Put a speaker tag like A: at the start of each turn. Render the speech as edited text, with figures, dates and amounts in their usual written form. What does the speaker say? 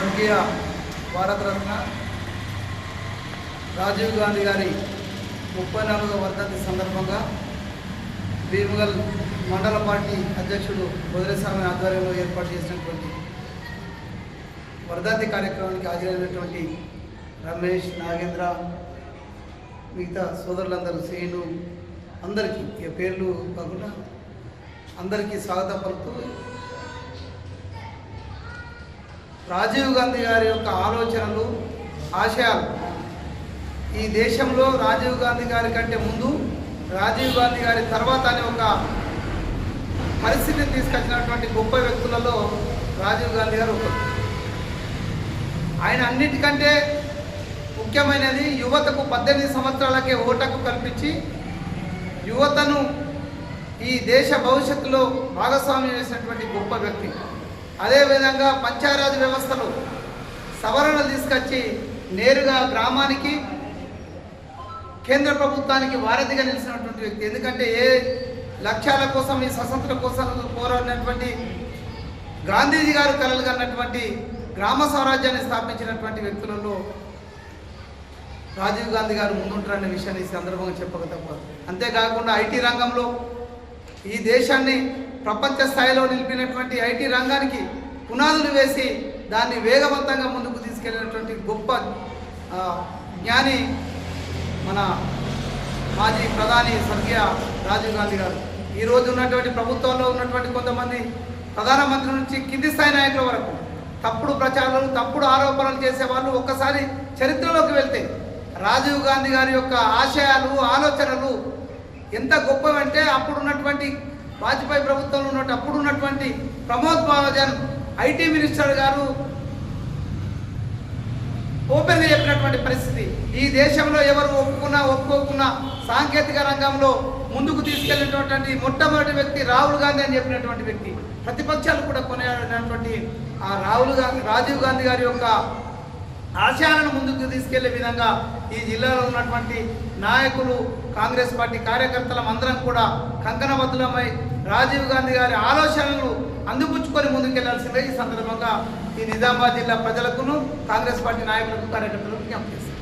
A: స్వర్గీయ భారతరత్న రాజీవ్ గాంధీ గారి 34వ వర్ధంతి సందర్భంగా భీమగల్ మండల పార్టీ అధ్యక్షుడు బొదిరేస్వామి ఆధ్వర్యంలో ఏర్పాటు చేసినటువంటి వర్ధంతి కార్యక్రమానికి హాజరైనటువంటి రమేష్, నాగేంద్ర, మిగతా సోదరులందరూ, శ్రీను, అందరికీ ఈ పేర్లు కాకుండా అందరికీ స్వాగతం పలుకుతూ, రాజీవ్ గాంధీ గారి యొక్క ఆలోచనలు, ఆశయాలు ఈ దేశంలో రాజీవ్ గాంధీ గారి కంటే ముందు, రాజీవ్ గాంధీ గారి తర్వాత అనే ఒక పరిస్థితిని తీసుకొచ్చినటువంటి గొప్ప వ్యక్తులలో రాజీవ్ గాంధీ గారు ఒకరు. ఆయన అన్నిటికంటే ముఖ్యమైనది యువతకు 18 సంవత్సరాలకే ఓటకు కల్పించి యువతను ఈ దేశ భవిష్యత్తులో భాగస్వామ్యం చేసినటువంటి గొప్ప వ్యక్తి. అదేవిధంగా పంచాయతీరాజ్ వ్యవస్థలో సవరణలు తీసుకొచ్చి నేరుగా గ్రామానికి, కేంద్ర ప్రభుత్వానికి వారధిగా నిలిచినటువంటి వ్యక్తి. ఎందుకంటే ఏ లక్ష్యాల కోసం, ఈ స్వతంత్ర కోసం పోరాడినటువంటి గాంధీజీ గారు కలలు కన్నటువంటి గ్రామ స్వరాజ్యాన్ని స్థాపించినటువంటి వ్యక్తులలో రాజీవ్ గాంధీ గారు ముందుంటారనే విషయాన్ని ఈ సందర్భంగా చెప్పక తప్పదు. అంతేకాకుండా ఐటీ రంగంలో ఈ దేశాన్ని ప్రపంచ స్థాయిలో నిలిపినటువంటి ఐటీ రంగానికి పునాదులు వేసి దాన్ని వేగవంతంగా ముందుకు తీసుకెళ్ళినటువంటి గొప్ప జ్ఞాని మన మాజీ ప్రధాని స్వర్గీయ రాజీవ్ గాంధీ గారు. ఈరోజు ఉన్నటువంటి ప్రభుత్వంలో ఉన్నటువంటి కొంతమంది ప్రధానమంత్రి నుంచి కింది స్థాయి నాయకుల వరకు తప్పుడు ప్రచారాలు, తప్పుడు ఆరోపణలు చేసేవాళ్ళు ఒక్కసారి చరిత్రలోకి వెళ్తే రాజీవ్ గాంధీ గారి యొక్క ఆశయాలు, ఆలోచనలు ఎంత గొప్పవంటే అప్పుడున్నటువంటి వాజ్పేయి ప్రభుత్వంలో ఉన్నట్టు అప్పుడున్నటువంటి ప్రమోద్ మహాజన్ ఐటీ మినిస్టర్ గారు ఓపెన్గా చెప్పినటువంటి పరిస్థితి. ఈ దేశంలో ఎవరు ఒప్పుకోకున్నా సాంకేతిక రంగంలో ముందుకు తీసుకెళ్ళినటువంటి మొట్టమొదటి వ్యక్తి రాహుల్ గాంధీ అని చెప్పినటువంటి వ్యక్తి. ప్రతిపక్షాలు కూడా కొనియాడినటువంటి ఆ రాజీవ్ గాంధీ గారి యొక్క ఆశయాలను ముందుకు తీసుకెళ్లే విధంగా ఈ జిల్లాలో ఉన్నటువంటి నాయకులు, కాంగ్రెస్ పార్టీ కార్యకర్తలం అందరం కూడా కంకణబద్ధులమై రాజీవ్ గాంధీ గారి ఆలోచనలు అందిపుచ్చుకొని ముందుకెళ్లాల్సిందే ఈ సందర్భంగా ఈ నిజామాబాద్ జిల్లా ప్రజలకును, కాంగ్రెస్ పార్టీ నాయకులకు, కార్యకర్తలకు విజ్ఞప్తి చేస్తారు.